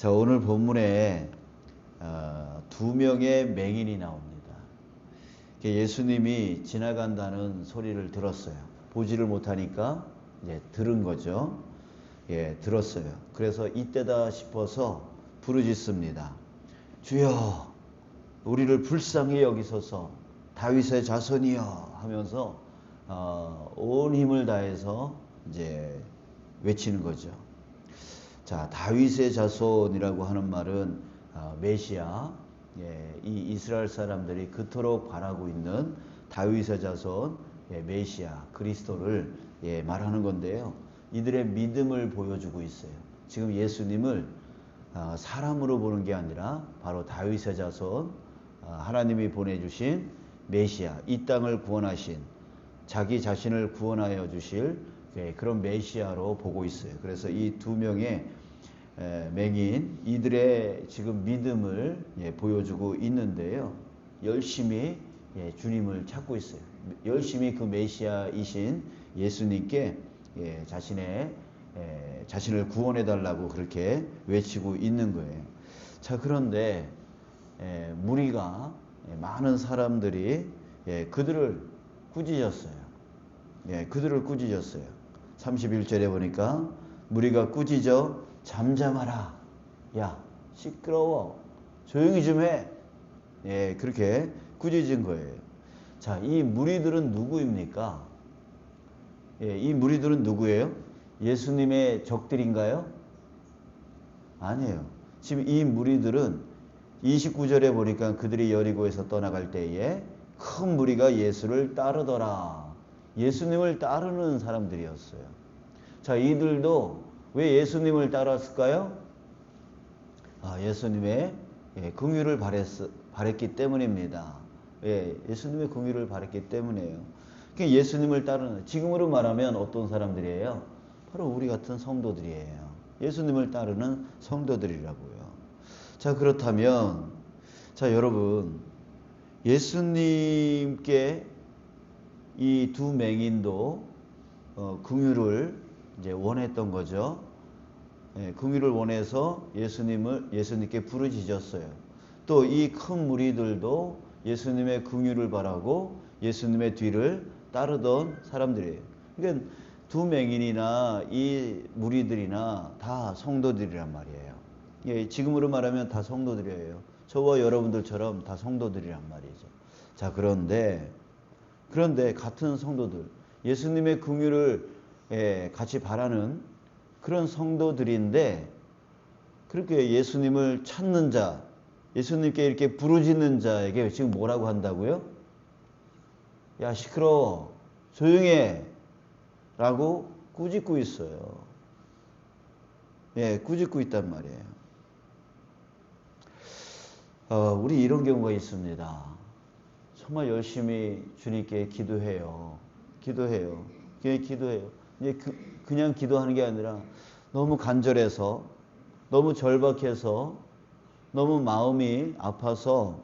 자, 오늘 본문에 두 명의 맹인이 나옵니다. 예수님이 지나간다는 소리를 들었어요. 보지를 못하니까 이제 들은 거죠. 들었어요. 그래서 이때다 싶어서 부르짖습니다. 주여, 우리를 불쌍히 여기소서, 다윗의 자손이여 하면서 온 힘을 다해서 이제 외치는 거죠. 자, 다윗의 자손이라고 하는 말은 메시아, 이 이스라엘 사람들이 그토록 바라고 있는 다윗의 자손, 메시아, 그리스도를 말하는 건데요. 이들의 믿음을 보여주고 있어요. 지금 예수님을 사람으로 보는 게 아니라 바로 다윗의 자손, 하나님이 보내주신 메시아, 이 땅을 구원하신, 자기 자신을 구원하여 주실 그런 메시아로 보고 있어요. 그래서 이 두 명의 맹인, 이들의 지금 믿음을 보여주고 있는데요. 열심히 주님을 찾고 있어요. 열심히 그 메시아이신 예수님께 자신을 구원해 달라고 그렇게 외치고 있는 거예요. 자, 그런데 무리가, 많은 사람들이 그들을 꾸짖었어요. 그들을 꾸짖었어요. 31절에 보니까 무리가 꾸짖어 잠잠하라. 야, 시끄러워. 조용히 좀 해. 그렇게 꾸짖은 거예요. 자, 이 무리들은 누구입니까? 이 무리들은 누구예요? 예수님의 적들인가요? 아니에요. 지금 이 무리들은 29절에 보니까 그들이 여리고에서 떠나갈 때에 큰 무리가 예수를 따르더라. 예수님을 따르는 사람들이었어요. 자, 이들도 왜 예수님을 따랐을까요? 예수님의 긍휼을 바랬기 때문입니다. 예수님의 긍휼을 바랬기 때문이에요. 그러니까 예수님을 따르는, 지금으로 말하면 어떤 사람들이에요? 바로 우리 같은 성도들이에요. 예수님을 따르는 성도들이라고요. 자, 그렇다면, 자, 여러분, 예수님께 이 두 맹인도 긍휼을 이제 원했던 거죠. 긍휼을 원해서 예수님께 부르짖었어요. 또 이 큰 무리들도 예수님의 긍휼을 바라고 예수님의 뒤를 따르던 사람들이에요. 그러니까 두 맹인이나 이 무리들이나 다 성도들이란 말이에요. 지금으로 말하면 다 성도들이에요. 저와 여러분들처럼 다 성도들이란 말이죠. 자, 그런데 같은 성도들, 예수님의 긍휼을 같이 바라는 그런 성도들인데, 그렇게 예수님을 찾는 자, 예수님께 이렇게 부르짖는 자에게 지금 뭐라고 한다고요? 야, 시끄러워, 조용해 라고 꾸짖고 있어요. 꾸짖고 있단 말이에요. 우리 이런 경우가 있습니다. 정말 열심히 주님께 기도해요. 그냥 기도하는 게 아니라 너무 간절해서, 너무 절박해서, 너무 마음이 아파서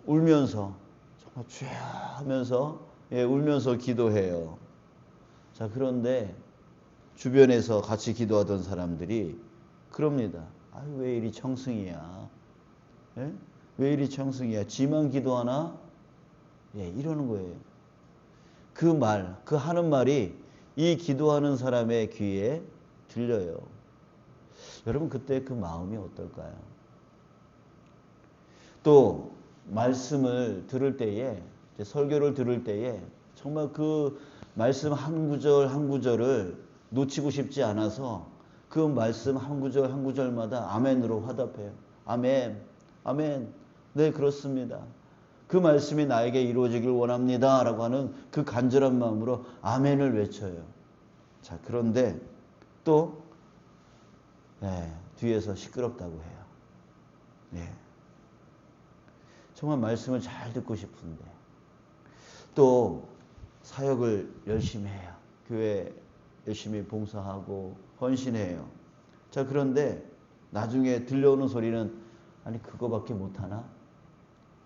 울면서, 정말 주여 하면서 울면서 기도해요. 자, 그런데 주변에서 같이 기도하던 사람들이 그럽니다. 왜 이리 청승이야? 왜 이리 청승이야? 지만 기도하나? 이러는 거예요. 그 하는 말이 이 기도하는 사람의 귀에 들려요. 여러분, 그때 그 마음이 어떨까요? 또 말씀을 들을 때에, 설교를 들을 때에 정말 그 말씀 한 구절 한 구절을 놓치고 싶지 않아서 그 말씀 한 구절 한 구절마다 아멘으로 화답해요. 아멘, 아멘, 네, 그렇습니다. 그 말씀이 나에게 이루어지길 원합니다 라고 하는 그 간절한 마음으로 아멘을 외쳐요. 자, 그런데 또 뒤에서 시끄럽다고 해요. 정말 말씀을 잘 듣고 싶은데, 또 사역을 열심히 해요. 교회 열심히 봉사하고 헌신해요. 자, 그런데 나중에 들려오는 소리는, 아니 그거밖에 못하나?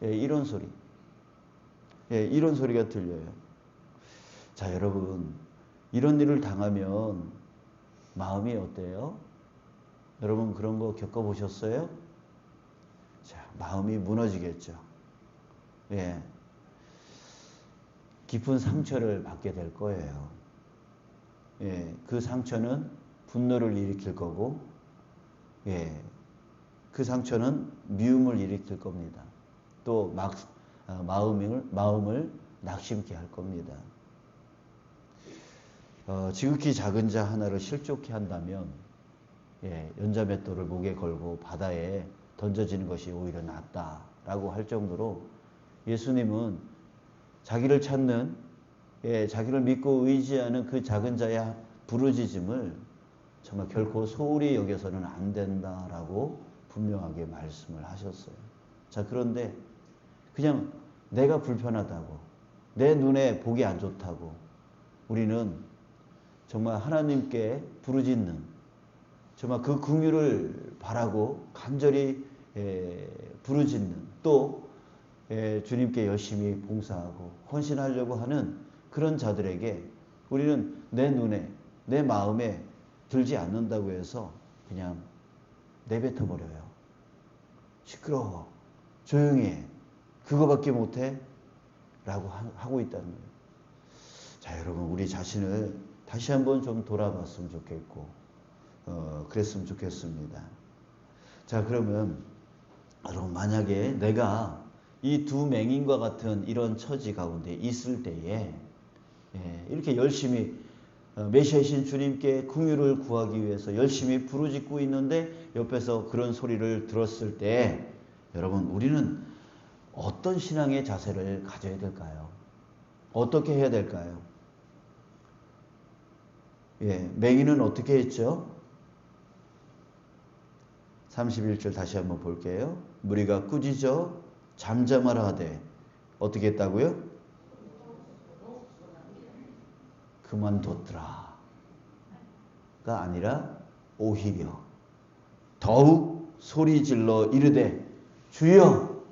이런 소리. 이런 소리가 들려요. 자, 여러분, 이런 일을 당하면 마음이 어때요? 여러분 그런 거 겪어보셨어요? 자, 마음이 무너지겠죠. 예, 깊은 상처를 받게 될 거예요. 예, 그 상처는 분노를 일으킬 거고, 예, 그 상처는 미움을 일으킬 겁니다. 또 마음을 낙심케 할 겁니다. 지극히 작은 자 하나를 실족케 한다면, 예, 연자맷돌을 목에 걸고 바다에 던져지는 것이 오히려 낫다라고 할 정도로 예수님은 자기를 찾는, 예, 자기를 믿고 의지하는 그 작은 자의 부르짖음을 정말 결코 소홀히 여겨서는 안 된다라고 분명하게 말씀을 하셨어요. 자, 그런데 그냥 내가 불편하다고, 내 눈에 보기 안 좋다고 우리는 정말 하나님께 부르짖는, 정말 그 긍휼을 바라고 간절히 부르짖는, 또 주님께 열심히 봉사하고 헌신하려고 하는 그런 자들에게 우리는 내 눈에, 내 마음에 들지 않는다고 해서 그냥 내뱉어 버려요. 시끄러워, 조용히 해, 그거밖에 못해? 라고 하고 있다는 거예요. 자, 여러분, 우리 자신을 다시 한번 좀 돌아봤으면 좋겠고, 그랬으면 좋겠습니다. 자, 그러면 여러분, 만약에 내가 이 두 맹인과 같은 이런 처지 가운데 있을 때에, 예, 이렇게 열심히 메시아이신 주님께 긍휼을 구하기 위해서 열심히 부르짖고 있는데 옆에서 그런 소리를 들었을 때, 여러분, 우리는 어떤 신앙의 자세를 가져야 될까요? 어떻게 해야 될까요? 예, 맹인은 어떻게 했죠? 31절 다시 한번 볼게요. 무리가 꾸짖어 잠잠하라 하되 어떻게 했다고요? 그만뒀더라 가 아니라 오히려 더욱 소리질러 이르되 주여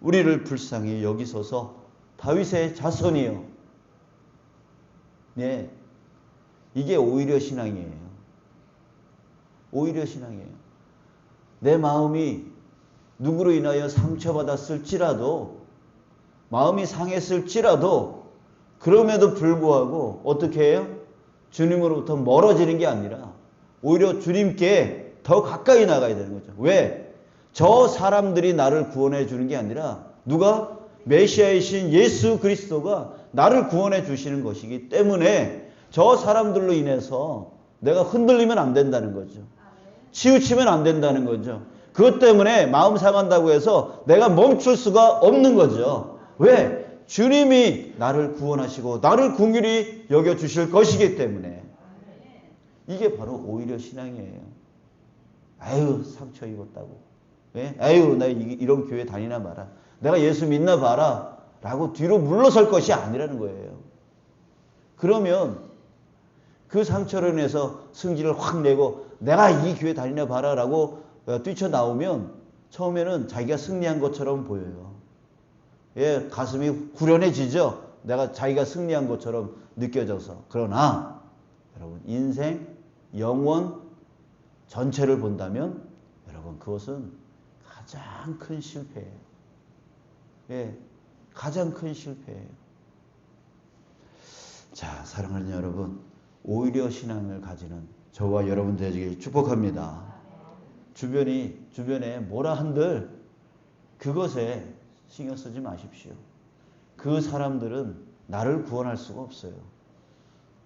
우리를 불쌍히 여기소서 다윗의 자손이요. 네, 이게 오히려 신앙이에요. 오히려 신앙이에요. 내 마음이 누구로 인하여 상처받았을지라도, 마음이 상했을지라도, 그럼에도 불구하고 어떻게 해요? 주님으로부터 멀어지는 게 아니라 오히려 주님께 더 가까이 나가야 되는 거죠. 왜? 저 사람들이 나를 구원해 주는 게 아니라 누가? 메시아이신 예수 그리스도가 나를 구원해 주시는 것이기 때문에 저 사람들로 인해서 내가 흔들리면 안 된다는 거죠. 치우치면 안 된다는 거죠. 그것 때문에 마음 상한다고 해서 내가 멈출 수가 없는 거죠. 왜? 주님이 나를 구원하시고 나를 긍휼히 여겨주실 것이기 때문에. 이게 바로 오히려 신앙이에요. 아유, 상처 입었다고. 왜? 아유, 나 이런 교회 다니나 봐라. 내가 예수 믿나 봐라. 라고 뒤로 물러설 것이 아니라는 거예요. 그러면 그 상처로 인해서 승질을 확 내고 내가 이 교회 다니나 봐라 라고 뛰쳐나오면 처음에는 자기가 승리한 것처럼 보여요. 예, 가슴이 후련해지죠. 내가 자기가 승리한 것처럼 느껴져서. 그러나 여러분, 인생, 영원 전체를 본다면 여러분, 그것은 가장 큰 실패예요. 예, 가장 큰 실패예요. 자, 사랑하는 여러분, 오히려 신앙을 가지는 저와 여러분 되시길 축복합니다. 주변에 뭐라 한들 그것에 신경 쓰지 마십시오. 그 사람들은 나를 구원할 수가 없어요.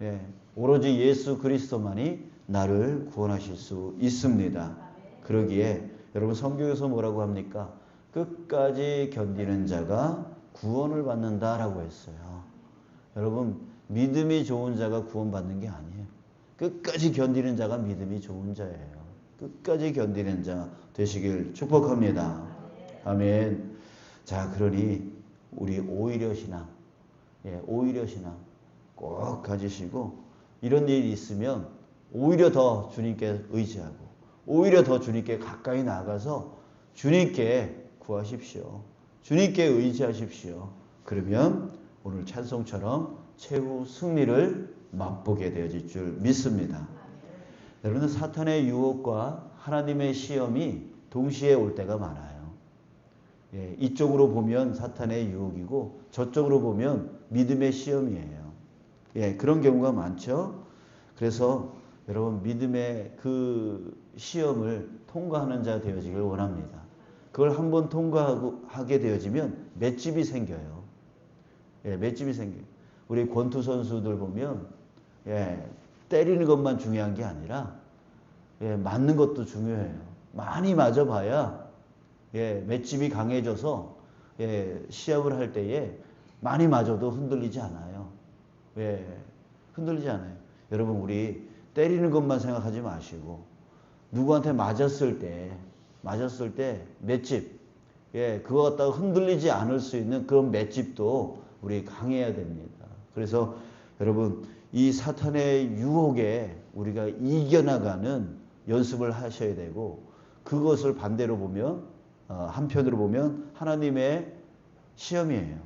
예, 오로지 예수 그리스도만이 나를 구원하실 수 있습니다. 그러기에 여러분, 성경에서 뭐라고 합니까? 끝까지 견디는 자가 구원을 받는다라고 했어요. 여러분, 믿음이 좋은 자가 구원받는 게 아니에요. 끝까지 견디는 자가 믿음이 좋은 자예요. 끝까지 견디는 자 되시길 축복합니다. 아멘. 자, 그러니 우리 오히려 신앙, 예, 오히려 신앙 꼭 가지시고, 이런 일이 있으면 오히려 더 주님께 의지하고 오히려 더 주님께 가까이 나가서 주님께 구하십시오. 주님께 의지하십시오. 그러면 오늘 찬송처럼 최후 승리를 맛보게 되어질 줄 믿습니다. 여러분은 사탄의 유혹과 하나님의 시험이 동시에 올 때가 많아요. 예, 이쪽으로 보면 사탄의 유혹이고 저쪽으로 보면 믿음의 시험이에요. 예, 그런 경우가 많죠. 그래서 여러분 믿음의 그 시험을 통과하는 자 되어지길 원합니다. 그걸 한번 통과하게 되어지면 맷집이 생겨요. 예, 맷집이 생겨요. 우리 권투 선수들 보면 예, 때리는 것만 중요한 게 아니라 예, 맞는 것도 중요해요. 많이 맞아봐야 예, 맷집이 강해져서 예, 시합을 할 때에 많이 맞아도 흔들리지 않아요. 예, 흔들리지 않아요. 여러분 우리 때리는 것만 생각하지 마시고 누구한테 맞았을 때 맷집 예, 그거 갖다가 흔들리지 않을 수 있는 그런 맷집도 우리 강해야 됩니다. 그래서 여러분 이 사탄의 유혹에 우리가 이겨나가는 연습을 하셔야 되고 그것을 반대로 보면 한편으로 보면 하나님의 시험이에요.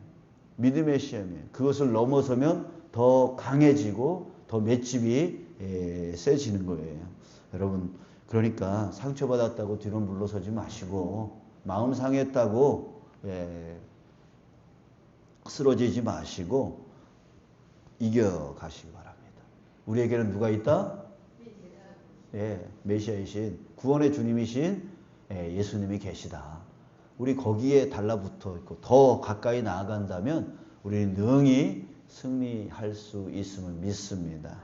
믿음의 시험이에요. 그것을 넘어서면 더 강해지고 더 맷집이 세지는 거예요. 여러분 그러니까 상처받았다고 뒤로 물러서지 마시고 마음 상했다고 쓰러지지 마시고 이겨가시기 바랍니다. 우리에게는 누가 있다? 예, 메시아이신 구원의 주님이신 예수님이 계시다. 우리 거기에 달라붙어 있고 더 가까이 나아간다면 우리는 능히 승리할 수 있음을 믿습니다.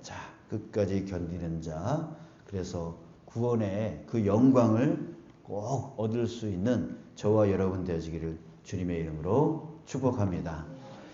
자, 끝까지 견디는 자. 그래서 구원의 그 영광을 꼭 얻을 수 있는 저와 여러분 되시기를 주님의 이름으로 축복합니다.